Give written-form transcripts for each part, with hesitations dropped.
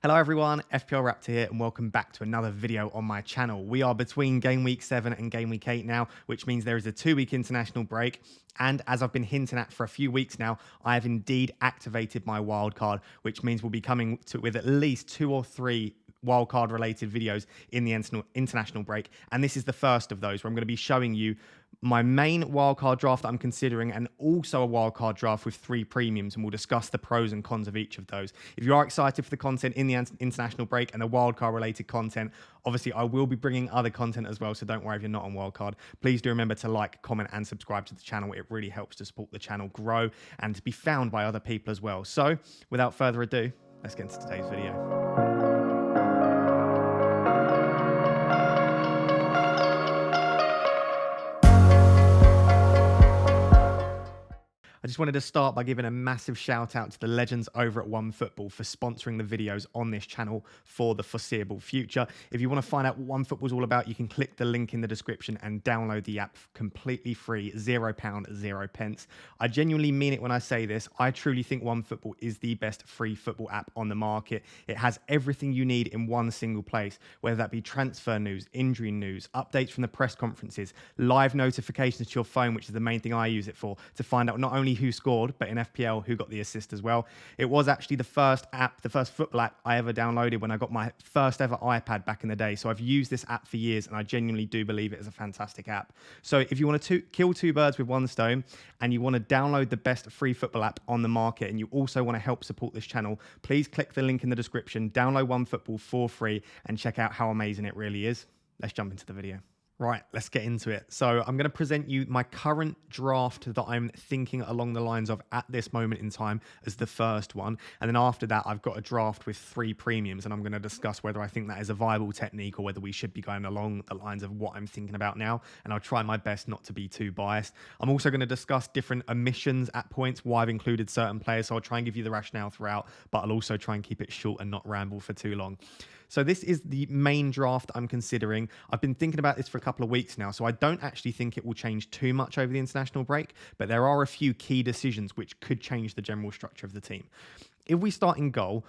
Hello everyone, FPL Raptor here and welcome back to another video on my channel. We are between Game Week 7 and Game Week 8 now, which means there is a 2-week international break. And as I've been hinting at for a few weeks now, I have indeed activated my wildcard, which means we'll be coming with at least 2 or 3 wildcard related videos in the international break. And this is the first of those where I'm going to be showing you my main wildcard draft that I'm considering and also a wildcard draft with 3 premiums, and we'll discuss the pros and cons of each of those. If you are excited for the content in the international break and the wildcard related content, obviously I will be bringing other content as well, so don't worry if you're not on wildcard. Please do remember to like, comment and subscribe to the channel. It really helps to support the channel grow and to be found by other people as well. So without further ado, let's get into today's video. I just wanted to start by giving a massive shout out to the legends over at OneFootball for sponsoring the videos on this channel for the foreseeable future. If you want to find out what OneFootball is all about, you can click the link in the description and download the app completely free, £0, 0 pence. I genuinely mean it when I say this. I truly think OneFootball is the best free football app on the market. It has everything you need in one single place, whether that be transfer news, injury news, updates from the press conferences, live notifications to your phone, which is the main thing I use it for, to find out not only who scored, but in FPL, who got the assist as well. It was actually the first football app I ever downloaded when I got my first ever iPad back in the day. So I've used this app for years and I genuinely do believe it is a fantastic app. So if you want to kill 2 birds with one stone and you want to download the best free football app on the market and you also want to help support this channel, please click the link in the description, download OneFootball for free and check out how amazing it really is. Let's jump into the video. Right, let's get into it. So I'm going to present you my current draft that I'm thinking along the lines of at this moment in time as the first one. And then after that, I've got a draft with 3 premiums, and I'm going to discuss whether I think that is a viable technique or whether we should be going along the lines of what I'm thinking about now. And I'll try my best not to be too biased. I'm also going to discuss different omissions at points, why I've included certain players. So I'll try and give you the rationale throughout, but I'll also try and keep it short and not ramble for too long. So this is the main draft I'm considering. I've been thinking about this for a couple of weeks now, so I don't actually think it will change too much over the international break, but there are a few key decisions which could change the general structure of the team. If we start in goal,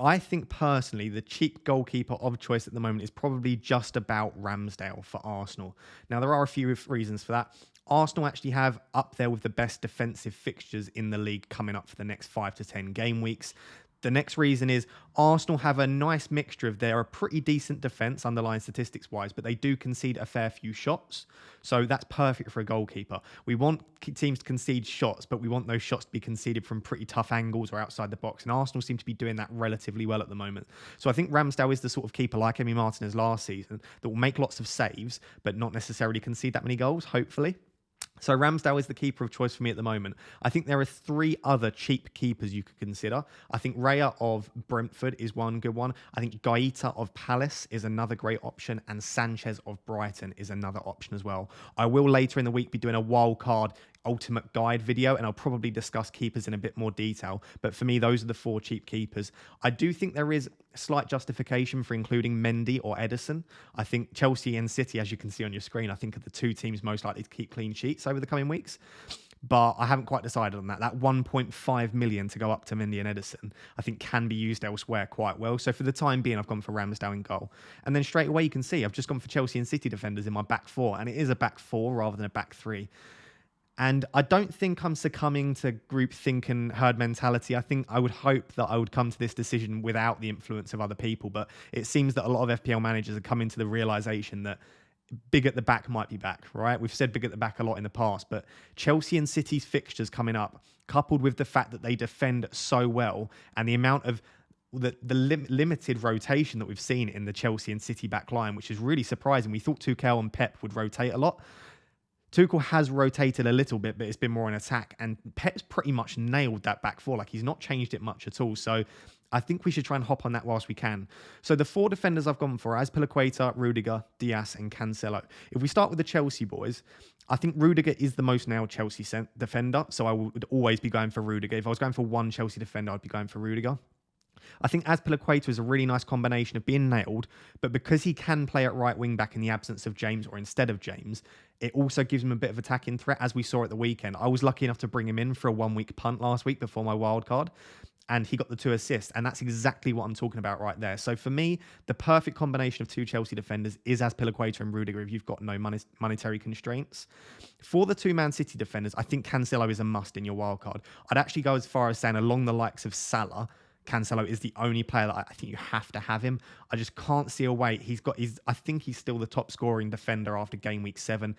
I think personally the cheap goalkeeper of choice at the moment is probably just about Ramsdale for Arsenal. Now, there are a few reasons for that. Arsenal actually have up there with the best defensive fixtures in the league coming up for the next 5 to 10 game weeks. The next reason is Arsenal have a nice mixture of they're a pretty decent defence underlying statistics wise, but they do concede a fair few shots. So that's perfect for a goalkeeper. We want teams to concede shots, but we want those shots to be conceded from pretty tough angles or outside the box. And Arsenal seem to be doing that relatively well at the moment. So I think Ramsdale is the sort of keeper like Emi Martinez last season that will make lots of saves, but not necessarily concede that many goals, hopefully. So Ramsdale is the keeper of choice for me at the moment. I think there are 3 other cheap keepers you could consider. I think Raya of Brentford is one good one. I think Gaeta of Palace is another great option. And Sanchez of Brighton is another option as well. I will later in the week be doing a wildcard ultimate guide video, and I'll probably discuss keepers in a bit more detail. But for me, those are the 4 cheap keepers. I do think there is slight justification for including Mendy or Ederson. I think Chelsea and City, as you can see on your screen, I think are the 2 teams most likely to keep clean sheets over the coming weeks. But I haven't quite decided on that. That 1.5 million to go up to Mendy and Ederson, I think can be used elsewhere quite well. So for the time being, I've gone for Ramsdale in goal. And then straight away, you can see I've just gone for Chelsea and City defenders in my back 4. And it is a back 4 rather than a back 3. And I don't think I'm succumbing to groupthink and herd mentality. I think I would hope that I would come to this decision without the influence of other people. But it seems that a lot of FPL managers are coming to the realization that big at the back might be back, right? We've said big at the back a lot in the past, but Chelsea and City's fixtures coming up, coupled with the fact that they defend so well and the amount of the limited rotation that we've seen in the Chelsea and City back line, which is really surprising. We thought Tuchel and Pep would rotate a lot. Tuchel has rotated a little bit, but it's been more an attack. And Pep's pretty much nailed that back 4. Like, he's not changed it much at all. So I think we should try and hop on that whilst we can. So the 4 defenders I've gone for, Azpilicueta, Rudiger, Diaz, and Cancelo. If we start with the Chelsea boys, I think Rudiger is the most nailed Chelsea defender. So I would always be going for Rudiger. If I was going for one Chelsea defender, I'd be going for Rudiger. I think Azpilicueta is a really nice combination of being nailed, but because he can play at right wing back in the absence of James or instead of James, it also gives him a bit of attacking threat, as we saw at the weekend. I was lucky enough to bring him in for a 1-week punt last week before my wild card. and he got the 2 assists, and that's exactly what I'm talking about right there. So for me, the perfect combination of 2 Chelsea defenders is Azpilicueta and Rudiger if you've got no monetary constraints. For the 2 Man City defenders, I think Cancelo is a must in your wildcard. I'd actually go as far as saying along the likes of Salah, Cancelo is the only player that I think you have to have him. I just can't see a way. I think he's still the top scoring defender after game week 7.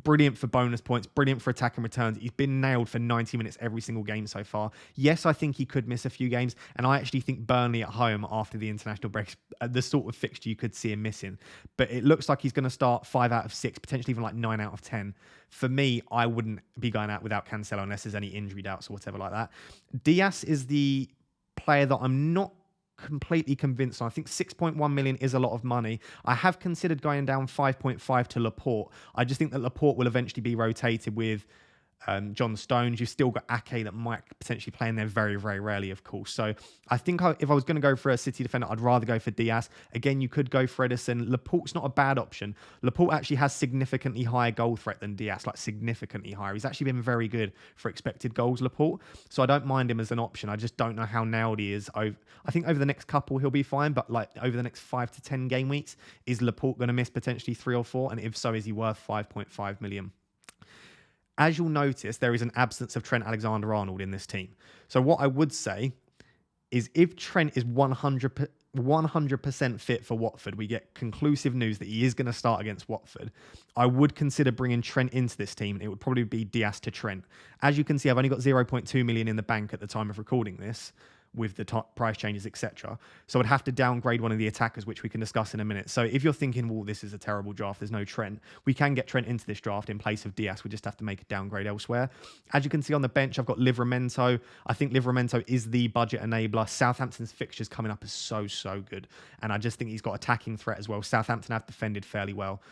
Brilliant for bonus points, brilliant for attack and returns. He's been nailed for 90 minutes every single game so far. Yes, I think he could miss a few games, and I actually think Burnley at home after the international breaks, the sort of fixture you could see him missing. But it looks like he's going to start 5 out of 6, potentially even like 9 out of 10. For me, I wouldn't be going out without Cancelo unless there's any injury doubts or whatever like that. Diaz is the player that I'm not completely convinced on. I think 6.1 million is a lot of money. I have considered going down 5.5 to Laporte. I just think that Laporte will eventually be rotated with John Stones. You've still got Ake that might potentially play in there very, very rarely, of course. So I think if I was going to go for a City defender, I'd rather go for Diaz. Again, you could go for Ederson. Laporte's not a bad option. Laporte actually has significantly higher goal threat than Diaz, like significantly higher. He's actually been very good for expected goals, Laporte. So I don't mind him as an option. I just don't know how nailed he is. I think over the next couple, he'll be fine. But like over the next 5 to 10 game weeks, is Laporte going to miss potentially 3 or 4? And if so, is he worth 5.5 million? As you'll notice, there is an absence of Trent Alexander-Arnold in this team. So what I would say is if Trent is 100% fit for Watford, we get conclusive news that he is going to start against Watford, I would consider bringing Trent into this team. It would probably be Diaz to Trent. As you can see, I've only got 0.2 million in the bank at the time of recording this, with the price changes, etc. So I'd have to downgrade one of the attackers, which we can discuss in a minute. So if you're thinking, well, this is a terrible draft, there's no Trent, we can get Trent into this draft in place of Diaz. We just have to make a downgrade elsewhere. As you can see on the bench, I've got Livramento. I think Livramento is the budget enabler. Southampton's fixtures coming up is so good. And I just think he's got attacking threat as well. Southampton have defended fairly well.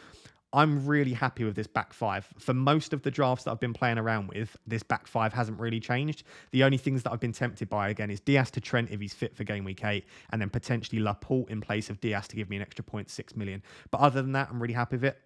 I'm really happy with this back 5. For most of the drafts that I've been playing around with, this back 5 hasn't really changed. The only things that I've been tempted by, again, is Diaz to Trent if he's fit for game week 8, and then potentially Laporte in place of Diaz to give me an extra 0.6 million. But other than that, I'm really happy with it.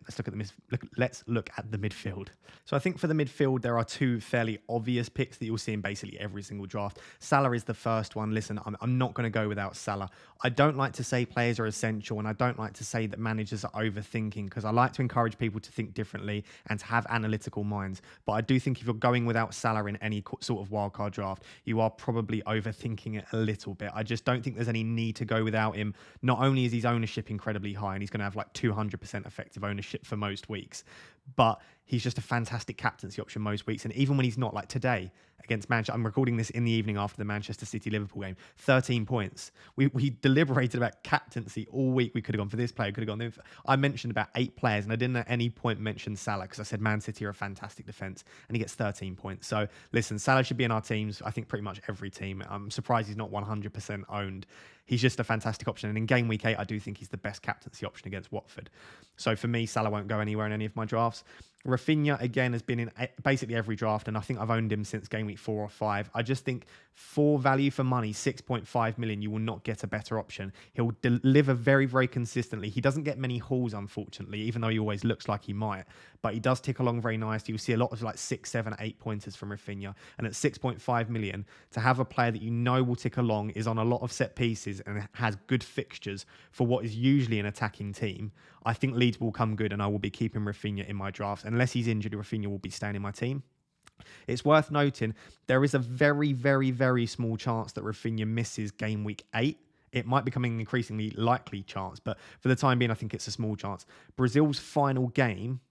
Let's look at the midfield. So I think for the midfield, there are 2 fairly obvious picks that you'll see in basically every single draft. Salah is the first one. Listen, I'm not going to go without Salah. I don't like to say players are essential, and I don't like to say that managers are overthinking, because I like to encourage people to think differently and to have analytical minds. But I do think if you're going without Salah in any sort of wildcard draft, you are probably overthinking it a little bit. I just don't think there's any need to go without him. Not only is his ownership incredibly high, and he's going to have like 200% effective ownership for most weeks, but he's just a fantastic captaincy option most weeks. And even when he's not, like today against Manchester, I'm recording this in the evening after the Manchester City-Liverpool game, 13 points. We deliberated about captaincy all week. We could have gone for this player, could have gone. I mentioned about 8 players, and I didn't at any point mention Salah because I said Man City are a fantastic defence, and he gets 13 points. So listen, Salah should be in our teams. I think pretty much every team. I'm surprised he's not 100% owned. He's just a fantastic option. And in game week 8, I do think he's the best captaincy option against Watford. So for me, Salah won't go anywhere in any of my drafts. Rafinha, again, has been in basically every draft, and I think I've owned him since game week 4 or 5. I just think for value for money, 6.5 million, you will not get a better option. He'll deliver very, very consistently. He doesn't get many hauls, unfortunately, even though he always looks like he might. But he does tick along very nicely. You'll see a lot of like 6, 7, 8 pointers from Rafinha. And at 6.5 million, to have a player that you know will tick along, is on a lot of set pieces and has good fixtures for what is usually an attacking team, I think Leeds will come good, and I will be keeping Rafinha in my drafts. Unless he's injured, Rafinha will be staying in my team. It's worth noting, there is a very, very, very small chance that Rafinha misses game week 8. It might become an increasingly likely chance, but for the time being, I think it's a small chance. Brazil's final game,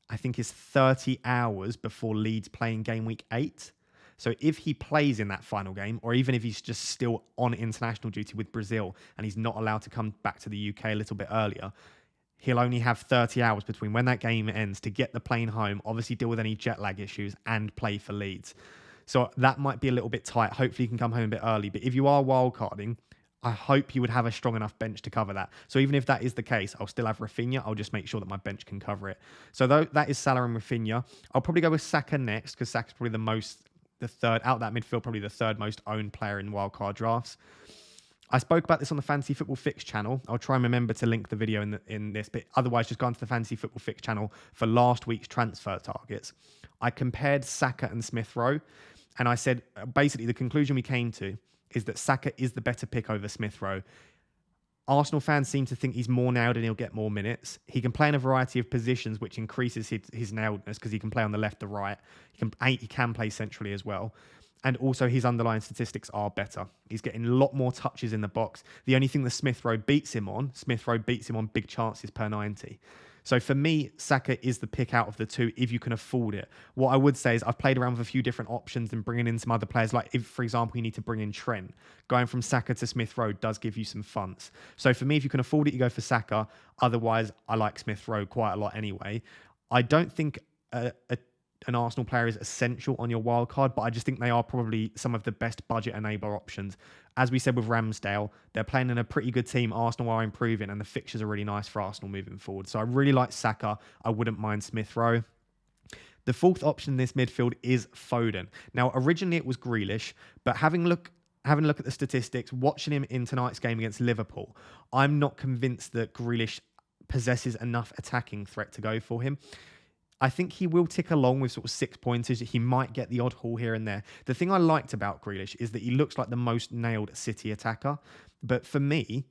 I think, is 30 hours before Leeds playing game week 8. So if he plays in that final game, or even if he's just still on international duty with Brazil and he's not allowed to come back to the UK a little bit earlier, he'll only have 30 hours between when that game ends to get the plane home, obviously deal with any jet lag issues, and play for Leeds. So that might be a little bit tight. Hopefully he can come home a bit early. But if you are wildcarding, I hope you would have a strong enough bench to cover that. So even if that is the case, I'll still have Rafinha. I'll just make sure that my bench can cover it. So that is Salah and Rafinha. I'll probably go with Saka next, because Saka's probably the third, out of that midfield, probably the 3rd most owned player in wildcard drafts. I spoke about this on the Fantasy Football Fix channel. I'll try and remember to link the video in this, but otherwise just go onto the Fantasy Football Fix channel for last week's transfer targets. I compared Saka and Smith Rowe, and I said, basically the conclusion we came to is that Saka is the better pick over Smith Rowe. Arsenal fans seem to think he's more nailed and he'll get more minutes. He can play in a variety of positions, which increases his nailedness because he can play on the left, the right. He can play centrally as well. And also his underlying statistics are better. He's getting a lot more touches in the box. The only thing that Smith Rowe beats him on big chances per 90. So for me, Saka is the pick out of the two if you can afford it. What I would say is I've played around with a few different options and bringing in some other players. Like if, for example, you need to bring in Trent, going from Saka to Smith Rowe does give you some funds. So for me, if you can afford it, you go for Saka. Otherwise, I like Smith Rowe quite a lot anyway. I don't think an Arsenal player is essential on your wild card, but I just think they are probably some of the best budget enabler options. As we said with Ramsdale, they're playing in a pretty good team. Arsenal are improving and the fixtures are really nice for Arsenal moving forward. So I really like Saka. I wouldn't mind Smith Rowe. The fourth option in this midfield is Foden. Now, originally it was Grealish, but having a look at the statistics, watching him in tonight's game against Liverpool, I'm not convinced that Grealish possesses enough attacking threat to go for him. I think he will tick along with sort of 6 pointers. He might get the odd haul here and there. The thing I liked about Grealish is that he looks like the most nailed City attacker. But for me,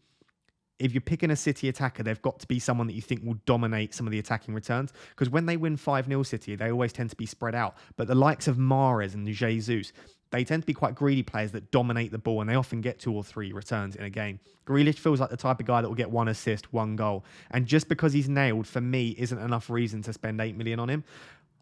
if you're picking a City attacker, they've got to be someone that you think will dominate some of the attacking returns. Because when they win 5-0 City, they always tend to be spread out. But the likes of Mahrez and Jesus, they tend to be quite greedy players that dominate the ball, and they often get 2 or 3 returns in a game. Grealish feels like the type of guy that will get 1 assist, 1 goal. And just because he's nailed, for me, isn't enough reason to spend 8 million on him.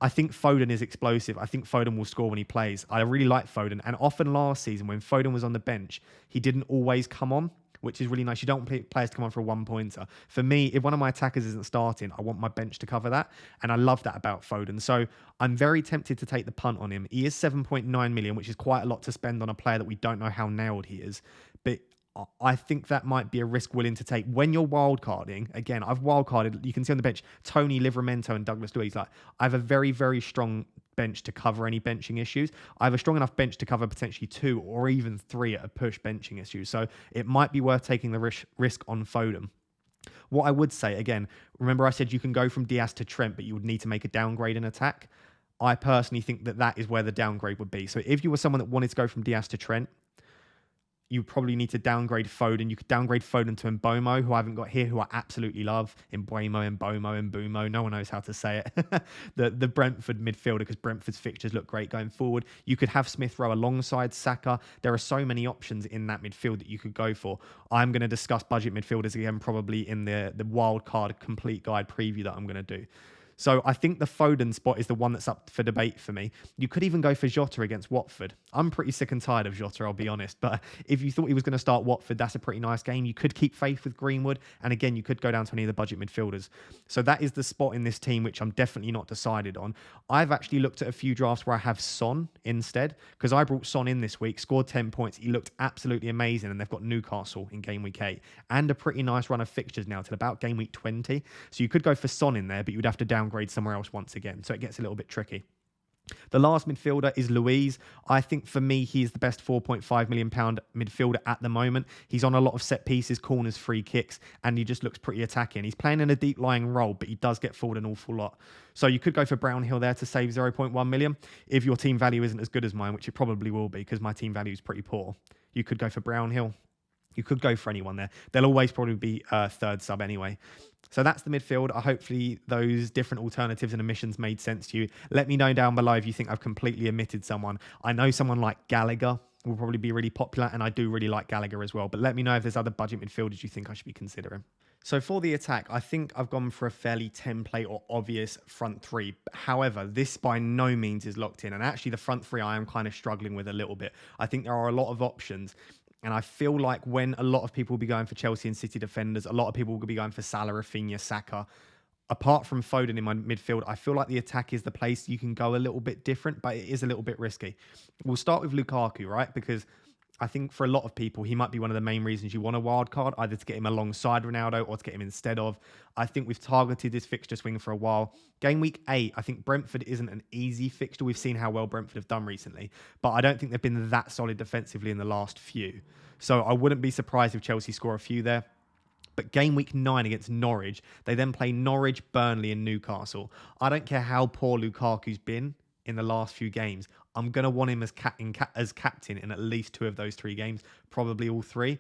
I think Foden is explosive. I think Foden will score when he plays. I really like Foden. And often last season, when Foden was on the bench, he didn't always come on, which is really nice. You don't want players to come on for a 1-pointer. For me, if one of my attackers isn't starting, I want my bench to cover that. And I love that about Foden. So I'm very tempted to take the punt on him. He is 7.9 million, which is quite a lot to spend on a player that we don't know how nailed he is. But I think that might be a risk willing to take. When you're wildcarding, again, I've wildcarded, you can see on the bench, Tony, Livramento and Douglas Luiz. Like, I have a very, very strong bench to cover any benching issues. I have a strong enough bench to cover potentially 2 or even 3 at a push benching issue. So it might be worth taking the risk on Foden. What I would say, again, remember I said you can go from Diaz to Trent, but you would need to make a downgrade in attack. I personally think that is where the downgrade would be. So if you were someone that wanted to go from Diaz to Trent, you probably need to downgrade Foden. You could downgrade Foden to Mbomo, who I haven't got here, who I absolutely love. Mbomo. No one knows how to say it. the Brentford midfielder, because Brentford's fixtures look great going forward. You could have Smith Rowe alongside Saka. There are so many options in that midfield that you could go for. I'm going to discuss budget midfielders again, probably in the wildcard complete guide preview that I'm going to do. So I think the Foden spot is the one that's up for debate for me. You could even go for Jota against Watford. I'm pretty sick and tired of Jota, I'll be honest. But if you thought he was going to start Watford, that's a pretty nice game. You could keep faith with Greenwood. And again, you could go down to any of the budget midfielders. So that is the spot in this team, which I'm definitely not decided on. I've actually looked at a few drafts where I have Son instead, because I brought Son in this week, scored 10 points. He looked absolutely amazing. And they've got Newcastle in game week 8 and a pretty nice run of fixtures now till about game week 20. So you could go for Son in there, but you'd have to downgrade somewhere else once again. So it gets a little bit tricky. The last midfielder is Luiz. I think for me, he's the best £4.5 million midfielder at the moment. He's on a lot of set pieces, corners, free kicks, and he just looks pretty attacking. He's playing in a deep lying role, but he does get forward an awful lot. So you could go for Brownhill there to save 0.1 million. If your team value isn't as good as mine, which it probably will be because my team value is pretty poor, you could go for Brownhill. You could go for anyone there. They'll always probably be third sub anyway. So that's the midfield. Hopefully those different alternatives and omissions made sense to you. Let me know down below if you think I've completely omitted someone. I know someone like Gallagher will probably be really popular, and I do really like Gallagher as well. But let me know if there's other budget midfielders you think I should be considering. So for the attack, I think I've gone for a fairly template or obvious front three. However, this by no means is locked in. And actually the front three I am kind of struggling with a little bit. I think there are a lot of options. And I feel like when a lot of people will be going for Chelsea and City defenders, a lot of people will be going for Salah, Rafinha, Saka. Apart from Foden in my midfield, I feel like the attack is the place you can go a little bit different, but it is a little bit risky. We'll start with Lukaku, right? Because I think for a lot of people, he might be one of the main reasons you want a wild card, either to get him alongside Ronaldo or to get him instead of. I think we've targeted this fixture swing for a while. Game week 8, I think Brentford isn't an easy fixture. We've seen how well Brentford have done recently, but I don't think they've been that solid defensively in the last few. So I wouldn't be surprised if Chelsea score a few there. But game week 9 against Norwich, they then play Norwich, Burnley and Newcastle. I don't care how poor Lukaku's been in the last few games. I'm going to want him as captain in at least 2 of those 3 games, probably all 3.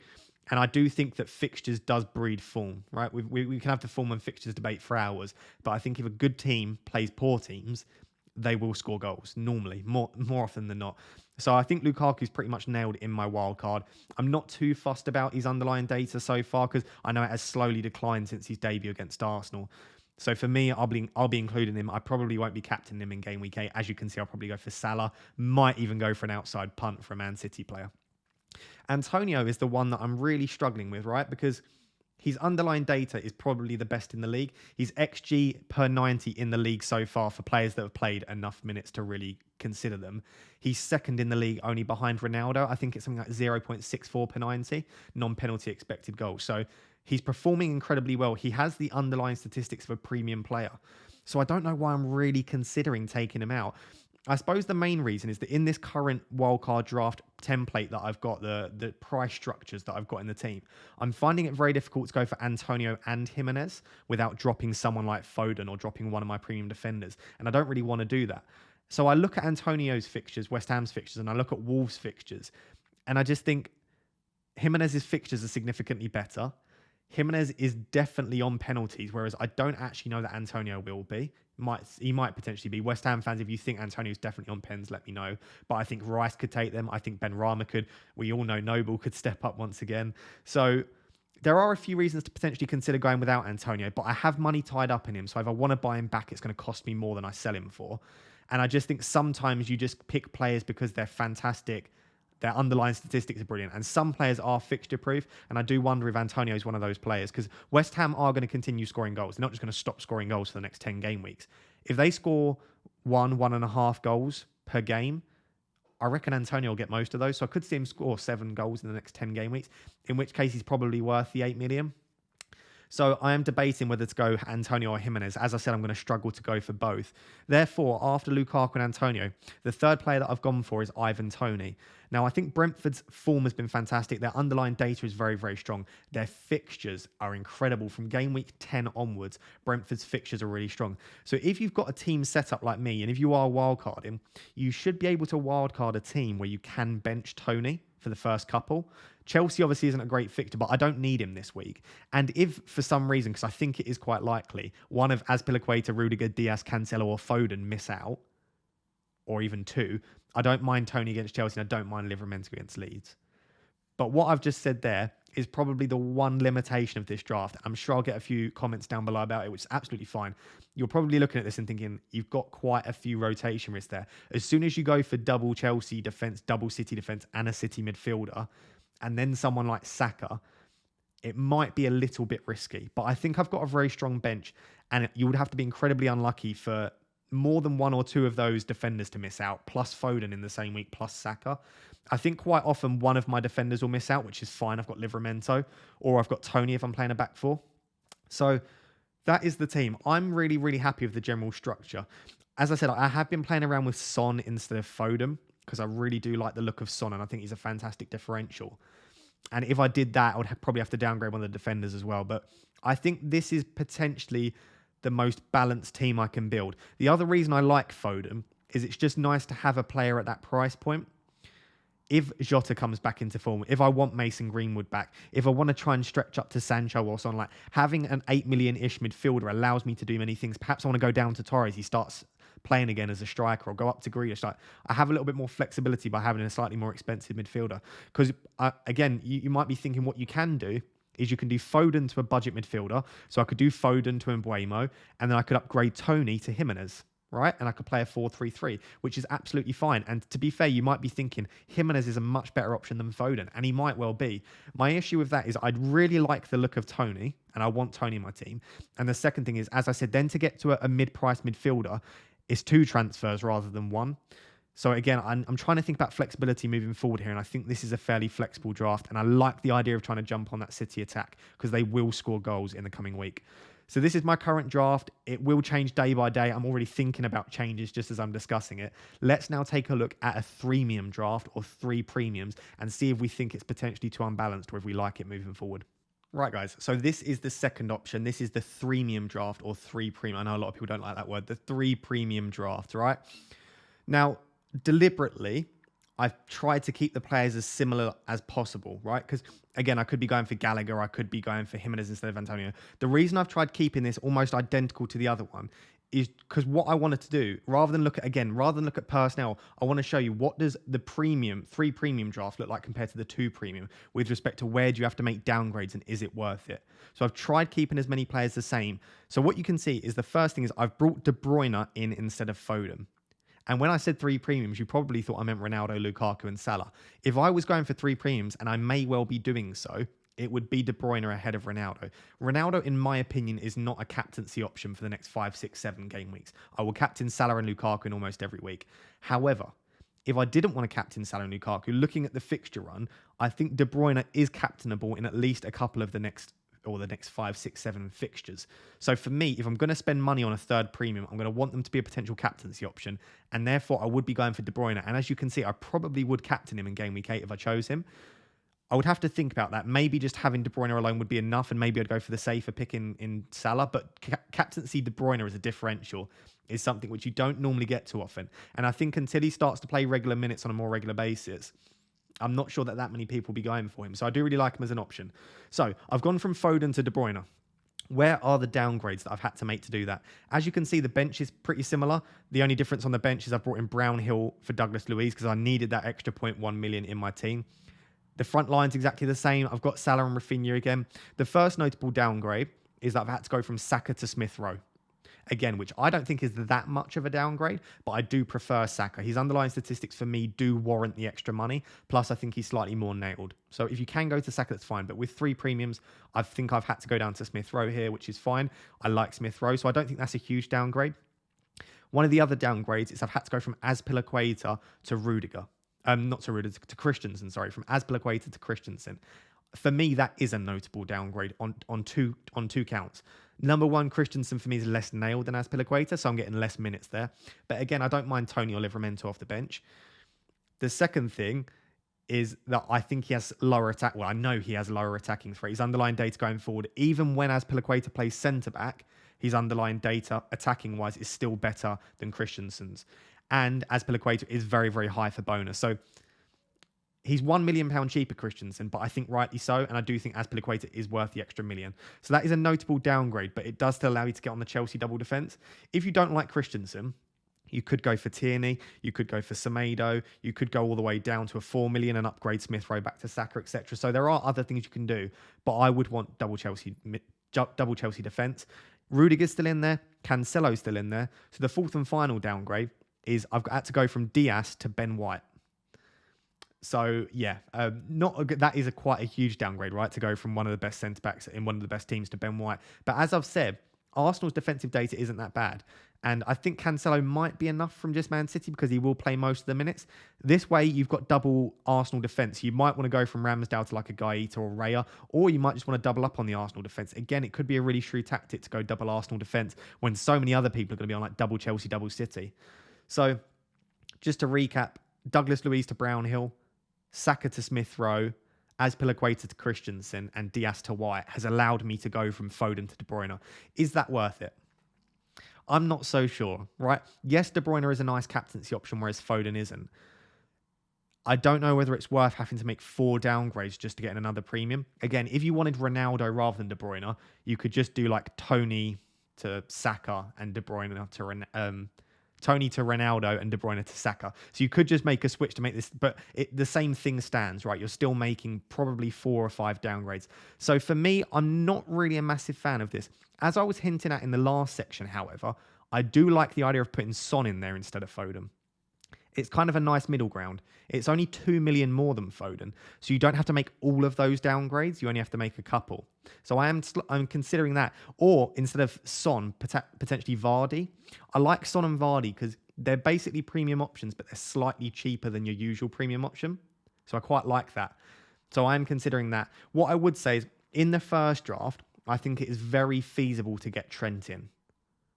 And I do think that fixtures does breed form, right? We can have the form and fixtures debate for hours, but I think if a good team plays poor teams, they will score goals normally, more often than not. So I think Lukaku's pretty much nailed in my wild card. I'm not too fussed about his underlying data so far because I know it has slowly declined since his debut against Arsenal. So for me, I'll be including him. I probably won't be captaining him in game week 8. As you can see, I'll probably go for Salah. Might even go for an outside punt for a Man City player. Antonio is the one that I'm really struggling with, right? Because his underlying data is probably the best in the league. He's XG per 90 in the league so far for players that have played enough minutes to really consider them. He's second in the league only behind Ronaldo. I think it's something like 0.64 per 90 non-penalty expected goals. So he's performing incredibly well. He has the underlying statistics of a premium player. So I don't know why I'm really considering taking him out. I suppose the main reason is that in this current wildcard draft template that I've got, the price structures that I've got in the team, I'm finding it very difficult to go for Antonio and Jimenez without dropping someone like Foden or dropping one of my premium defenders. And I don't really want to do that. So I look at Antonio's fixtures, West Ham's fixtures, and I look at Wolves' fixtures. And I just think Jimenez's fixtures are significantly better. Jimenez is definitely on penalties, whereas I don't actually know that Antonio will be. He might potentially be. West Ham fans, if you think Antonio's definitely on pens, let me know. But I think Rice could take them. I think Ben Rama could. We all know Noble could step up once again. So there are a few reasons to potentially consider going without Antonio, but I have money tied up in him. So if I want to buy him back, it's going to cost me more than I sell him for. And I just think sometimes you just pick players because they're fantastic. Their underlying statistics are brilliant. And some players are fixture proof. And I do wonder if Antonio is one of those players because West Ham are going to continue scoring goals. They're not just going to stop scoring goals for the next 10 game weeks. If they score 1.5 goals per game, I reckon Antonio will get most of those. So I could see him score 7 goals in the next 10 game weeks, in which case he's probably worth the 8 million. So I am debating whether to go Antonio or Jimenez. As I said, I'm going to struggle to go for both. Therefore, after Lukaku and Antonio, the third player that I've gone for is Ivan Toney. Now, I think Brentford's form has been fantastic. Their underlying data is very, very strong. Their fixtures are incredible. From game week 10 onwards, Brentford's fixtures are really strong. So if you've got a team set up like me, and if you are wildcarding, you should be able to wildcard a team where you can bench Toney for the first couple. Chelsea obviously isn't a great fixture, but I don't need him this week. And if for some reason, because I think it is quite likely, one of Azpilicueta, Rudiger, Diaz, Cancelo or Foden miss out, or even 2, I don't mind Toney against Chelsea and I don't mind Livramento against Leeds. But what I've just said there is probably the one limitation of this draft. I'm sure I'll get a few comments down below about it, which is absolutely fine. You're probably looking at this and thinking, you've got quite a few rotation risks there. As soon as you go for double Chelsea defence, double City defence, and a City midfielder, and then someone like Saka, it might be a little bit risky. But I think I've got a very strong bench, and you would have to be incredibly unlucky for more than 1 or 2 of those defenders to miss out, plus Foden in the same week, plus Saka. I think quite often one of my defenders will miss out, which is fine. I've got Livramento, or I've got Toney if I'm playing a back 4. So that is the team. I'm really, really happy with the general structure. As I said, I have been playing around with Son instead of Foden because I really do like the look of Son and I think he's a fantastic differential. And if I did that, I would probably have to downgrade one of the defenders as well. But I think this is potentially the most balanced team I can build. The other reason I like Foden is it's just nice to have a player at that price point. If Jota comes back into form, if I want Mason Greenwood back, if I want to try and stretch up to Sancho or something, like having an 8 million-ish midfielder allows me to do many things. Perhaps I want to go down to Torres. He starts playing again as a striker, or go up to Grealish. Like, I have a little bit more flexibility by having a slightly more expensive midfielder. Because again, you might be thinking what you can do is you can do Foden to a budget midfielder. So I could do Foden to Mbeumo, and then I could upgrade Toney to Jimenez, right? And I could play a 4-3-3, which is absolutely fine. And to be fair, you might be thinking Jimenez is a much better option than Foden, and he might well be. My issue with that is I'd really like the look of Toney, and I want Toney in my team. And the second thing is, as I said, then to get to a mid-price midfielder, it's 2 transfers rather than 1. So again, I'm trying to think about flexibility moving forward here, and I think this is a fairly flexible draft, and I like the idea of trying to jump on that City attack because they will score goals in the coming week. So this is my current draft. It will change day by day. I'm already thinking about changes just as I'm discussing it. Let's now take a look at a Threemium draft or 3 premiums and see if we think it's potentially too unbalanced or if we like it moving forward. Right, guys, so this is the second option. This is the Threemium draft or 3 premium. I know a lot of people don't like that word. The 3 premium draft, right? Now, deliberately, I've tried to keep the players as similar as possible, right? Because again, I could be going for Gallagher, I could be going for Jimenez instead of Antonio. The reason I've tried keeping this almost identical to the other one is because what I wanted to do, rather than look at personnel, I want to show you what does the three premium draft look like compared to the 2 premium with respect to where do you have to make downgrades and is it worth it? So I've tried keeping as many players the same. So what you can see is the first thing is I've brought De Bruyne in instead of Foden. And when I said 3 premiums, you probably thought I meant Ronaldo, Lukaku, and Salah. If I was going for 3 premiums, and I may well be doing so, it would be De Bruyne ahead of Ronaldo. Ronaldo, in my opinion, is not a captaincy option for the next 5, 6, 7 game weeks. I will captain Salah and Lukaku in almost every week. However, if I didn't want to captain Salah and Lukaku, looking at the fixture run, I think De Bruyne is captainable in at least a couple of the next 5, 6, 7 fixtures. So for me, if I'm going to spend money on a 3rd premium, I'm going to want them to be a potential captaincy option. And therefore, I would be going for De Bruyne. And as you can see, I probably would captain him in game week 8 if I chose him. I would have to think about that. Maybe just having De Bruyne alone would be enough, and maybe I'd go for the safer pick in Salah. But captaincy De Bruyne as a differential is something which you don't normally get too often. And I think until he starts to play regular minutes on a more regular basis, I'm not sure that many people will be going for him. So I do really like him as an option. So I've gone from Foden to De Bruyne. Where are the downgrades that I've had to make to do that? As you can see, the bench is pretty similar. The only difference on the bench is I've brought in Brownhill for Douglas Luiz because I needed that extra 0.1 million in my team. The front line's exactly the same. I've got Salah and Rafinha again. The first notable downgrade is that I've had to go from Saka to Smith Rowe. Again, which I don't think is that much of a downgrade, but I do prefer Saka. His underlying statistics for me do warrant the extra money. Plus, I think he's slightly more nailed. So if you can go to Saka, that's fine. But with 3 premiums, I think I've had to go down to Smith Rowe here, which is fine. I like Smith Rowe, so I don't think that's a huge downgrade. One of the other downgrades is I've had to go from Azpilicueta to Rudiger. To Christensen, sorry, from Azpilicueta to Christensen. For me, that is a notable downgrade on two counts. Number one, Christensen for me is less nailed than Azpilicueta, so I'm getting less minutes there. But again, I don't mind Tony or Livramento off the bench. The second thing is that I think he has lower attack. Well, I know he has lower attacking threat. His underlying data going forward, even when Azpilicueta plays centre back, his underlying data attacking wise is still better than Christensen's. And Azpilicueta is very, very high for bonus. So he's £1 million cheaper, Christensen, but I think rightly so. And I do think Azpilicueta is worth the extra million. So that is a notable downgrade, but it does still allow you to get on the Chelsea double defence. If you don't like Christensen, you could go for Tierney, you could go for Semedo, you could go all the way down to a 4 million and upgrade Smith Rowe back to Saka, etc. So there are other things you can do, but I would want double Chelsea defence. Rudiger's still in there, Cancelo's still in there. So the fourth and final downgrade is I've had to go from Diaz to Ben White. So yeah, that is quite a huge downgrade, right? To go from one of the best centre backs in one of the best teams to Ben White. But as I've said, Arsenal's defensive data isn't that bad. And I think Cancelo might be enough from just Man City because he will play most of the minutes. This way, you've got double Arsenal defence. You might want to go from Ramsdale to like a Gaeta or Raya, or you might just want to double up on the Arsenal defence. Again, it could be a really shrewd tactic to go double Arsenal defence when so many other people are going to be on like double Chelsea, double City. So just to recap, Douglas Luiz to Brownhill, Saka to Smith Rowe, Azpilicueta to Christensen, and Diaz to White has allowed me to go from Foden to De Bruyne. Is that worth it? I'm not so sure, right? Yes, De Bruyne is a nice captaincy option, whereas Foden isn't. I don't know whether it's worth having to make 4 downgrades just to get another premium. Again, if you wanted Ronaldo rather than De Bruyne, you could just do like Tony to Saka and De Bruyne to Tony to Ronaldo and De Bruyne to Saka. So you could just make a switch to make this, but the same thing stands, right? You're still making probably 4 or 5 downgrades. So for me, I'm not really a massive fan of this. As I was hinting at in the last section, however, I do like the idea of putting Son in there instead of Foden. It's kind of a nice middle ground. It's only 2 million more than Foden, so you don't have to make all of those downgrades. You only have to make a couple. So I'm considering that. Or instead of Son, potentially Vardy. I like Son and Vardy because they're basically premium options, but they're slightly cheaper than your usual premium option. So I quite like that. So I'm considering that. What I would say is, in the first draft, I think it is very feasible to get Trent in.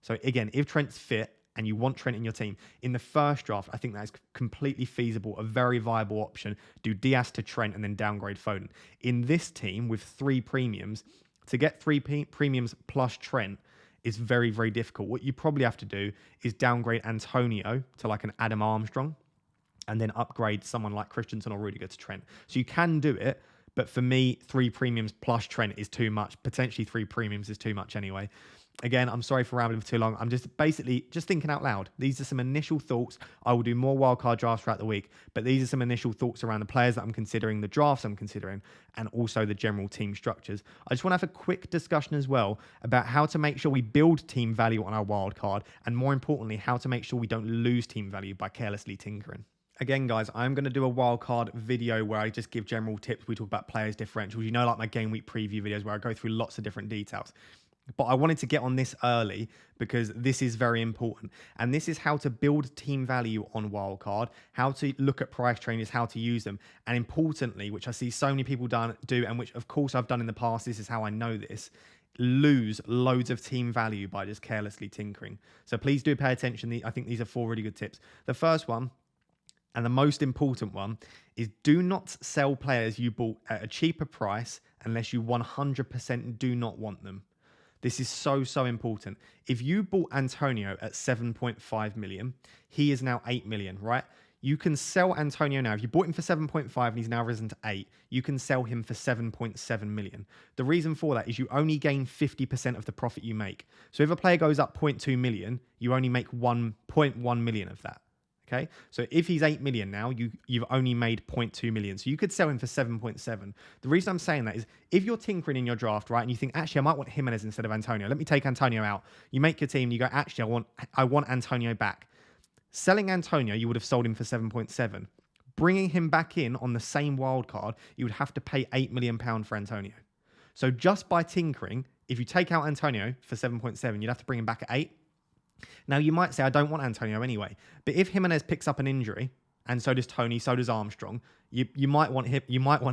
So again, if Trent's fit, and you want Trent in your team, in the first draft, I think that is completely feasible, a very viable option. Do Diaz to Trent and then downgrade Foden. In this team with 3 premiums, to get 3 premiums plus Trent is very, very difficult. What you probably have to do is downgrade Antonio to like an Adam Armstrong. and then upgrade someone like Christensen or Rudiger to Trent. So you can do it, but for me, 3 premiums plus Trent is too much. Potentially 3 premiums is too much anyway. Again, I'm sorry for rambling for too long. I'm just basically just thinking out loud. These are some initial thoughts. I will do more wildcard drafts throughout the week, but these are some initial thoughts around the players that I'm considering, the drafts I'm considering, and also the general team structures. I just want to have a quick discussion as well about how to make sure we build team value on our wildcard, and more importantly, how to make sure we don't lose team value by carelessly tinkering. Again, guys, I'm going to do a wildcard video where I just give general tips. We talk about players differentials. You know, like my game week preview videos where I go through lots of different details. But I wanted to get on this early because this is very important. And this is how to build team value on Wildcard, how to look at price changes, how to use them. And importantly, which I see so many people do, and which of course I've done in the past, this is how I know this, lose loads of team value by just carelessly tinkering. So please do pay attention. I think these are 4 really good tips. The first one, and the most important one, is do not sell players you bought at a cheaper price unless you 100% do not want them. This is so, so important. If you bought Antonio at 7.5 million, he is now 8 million, right? You can sell Antonio now. If you bought him for 7.5 and he's now risen to 8, you can sell him for 7.7 million. The reason for that is you only gain 50% of the profit you make. So if a player goes up 0.2 million, you only make 1.1 million of that. Okay, so if he's 8 million now, you've only made 0.2 million. So you could sell him for 7.7. The reason I'm saying that is if you're tinkering in your draft, right, and you think, actually, I might want Jimenez instead of Antonio. Let me take Antonio out. You make your team, you go, actually, I want Antonio back. Selling Antonio, you would have sold him for 7.7. Bringing him back in on the same wild card, you would have to pay £8 million for Antonio. So just by tinkering, if you take out Antonio for 7.7, you'd have to bring him back at 8. Now, you might say, I don't want Antonio anyway. But if Jimenez picks up an injury, and so does Tony, so does Armstrong, you might want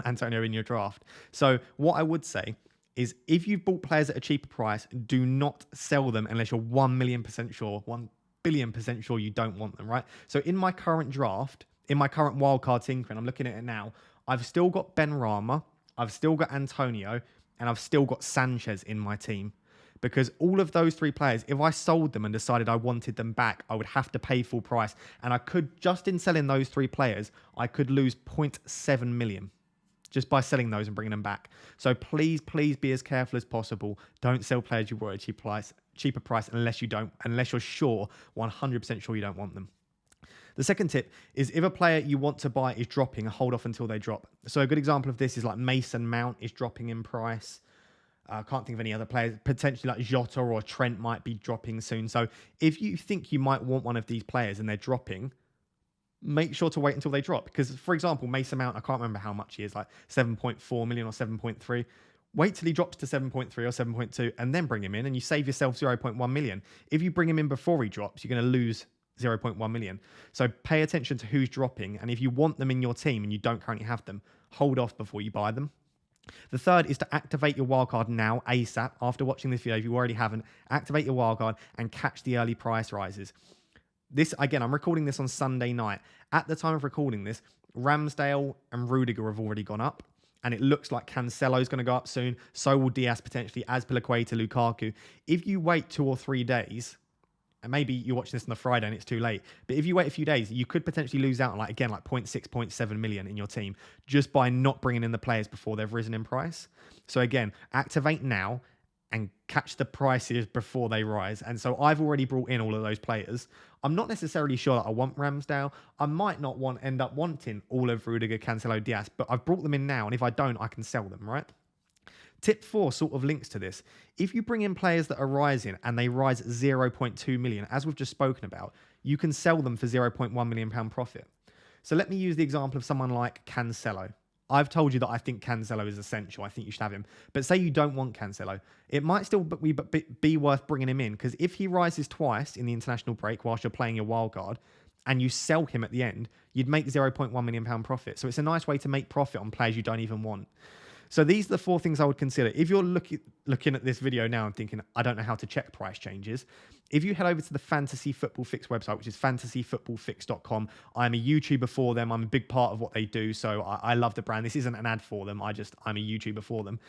Antonio in your draft. So what I would say is if you've bought players at a cheaper price, do not sell them unless you're 1 million% sure, 1 billion% sure you don't want them, right? So in my current draft, in my current wildcard tinkering, I'm looking at it now, I've still got Ben Rama, I've still got Antonio, and I've still got Sanchez in my team. Because all of those 3 players, if I sold them and decided I wanted them back, I would have to pay full price. And I could, just in selling those 3 players, I could lose 0.7 million just by selling those and bringing them back. So please, please be as careful as possible. Don't sell players you bought at a cheaper price unless you're sure, 100% sure you don't want them. The second tip is if a player you want to buy is dropping, hold off until they drop. So a good example of this is like Mason Mount is dropping in price. I can't think of any other players. Potentially like Jota or Trent might be dropping soon. So if you think you might want one of these players and they're dropping, make sure to wait until they drop. Because, for example, Mason Mount, I can't remember how much he is, like 7.4 million or 7.3. Wait till he drops to 7.3 or 7.2 and then bring him in and you save yourself 0.1 million. If you bring him in before he drops, you're going to lose 0.1 million. So pay attention to who's dropping. And if you want them in your team and you don't currently have them, hold off before you buy them. The third is to activate your wildcard now, ASAP. After watching this video, if you already haven't, activate your wildcard and catch the early price rises. This, again, I'm recording this on Sunday night. At the time of recording this, Ramsdale and Rudiger have already gone up. And it looks like Cancelo's going to go up soon. So will Diaz potentially, Azpilicueta, Lukaku. If you wait 2 or 3 days, and maybe you're watching this on the Friday and it's too late, but if you wait a few days, you could potentially lose out on, like 0.6, 0.7 million in your team just by not bringing in the players before they've risen in price. So again, activate now and catch the prices before they rise. And so I've already brought in all of those players. I'm not necessarily sure that I want Ramsdale. I might not end up wanting all of Rudiger, Cancelo, Diaz, but I've brought them in now. And if I don't, I can sell them, right? Tip 4 sort of links to this. If you bring in players that are rising and they rise 0.2 million, as we've just spoken about, you can sell them for 0.1 million pound profit. So let me use the example of someone like Cancelo. I've told you that I think Cancelo is essential. I think you should have him. But say you don't want Cancelo. It might still be worth bringing him in because if he rises twice in the international break whilst you're playing your wildcard and you sell him at the end, you'd make 0.1 million pound profit. So it's a nice way to make profit on players you don't even want. So these are the 4 things I would consider. If you're looking at this video now and thinking, I don't know how to check price changes, if you head over to the Fantasy Football Fix website, which is fantasyfootballfix.com, I'm a YouTuber for them. I'm a big part of what they do. So I love the brand. This isn't an ad for them. I'm a YouTuber for them.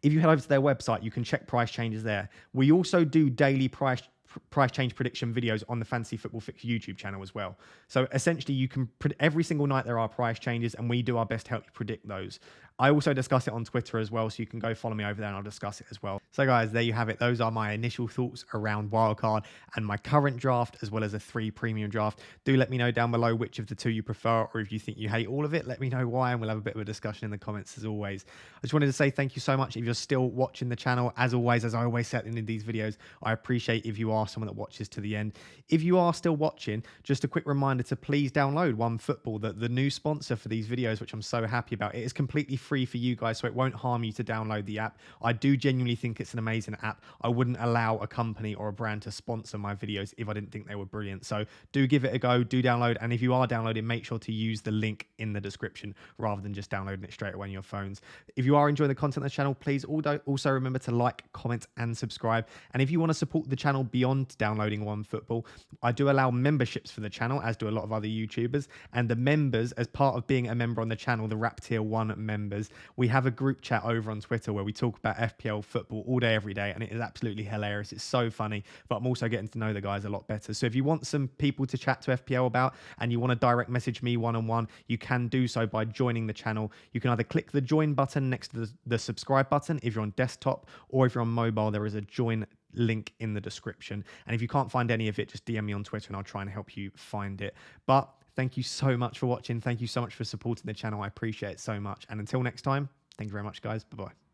If you head over to their website, you can check price changes there. We also do daily price price change prediction videos on the Fantasy Football Fix YouTube channel as well. So essentially, you can every single night there are price changes, and we do our best to help you predict those. I also discuss it on Twitter as well, so you can go follow me over there and I'll discuss it as well. So guys, there you have it. Those are my initial thoughts around Wildcard and my current draft, as well as a Threemium Draft. Do let me know down below which of the two you prefer, or if you think you hate all of it, let me know why, and we'll have a bit of a discussion in the comments as always. I just wanted to say thank you so much if you're still watching the channel. As always, as I always say at the end of these videos, I appreciate if you are someone that watches to the end. If you are still watching, just a quick reminder to please download OneFootball, the new sponsor for these videos, which I'm so happy about. It is completely free for you guys, so it won't harm you to download the app. I do genuinely think it's an amazing app. I wouldn't allow a company or a brand to sponsor my videos if I didn't think they were brilliant. So do give it a go, do download, and if you are downloading, make sure to use the link in the description rather than just downloading it straight away on your phones. If you are enjoying the content of the channel, please also remember to like, comment, and subscribe. And if you want to support the channel beyond downloading OneFootball, I do allow memberships for the channel, as do a lot of other YouTubers. And the members, as part of being a member on the channel, the Rap Tier 1 members, we have a group chat over on Twitter where we talk about FPL football all day, every day, and it is absolutely hilarious. It's so funny, but I'm also getting to know the guys a lot better. So if you want some people to chat to FPL about and you want to direct message me one-on-one, you can do so by joining the channel. You can either click the join button next to the subscribe button if you're on desktop, or if you're on mobile, there is a join link in the description. And if you can't find any of it, just DM me on Twitter and I'll try and help you find it. But thank you so much for watching. Thank you so much for supporting the channel. I appreciate it so much. And until next time, thank you very much, guys. Bye-bye.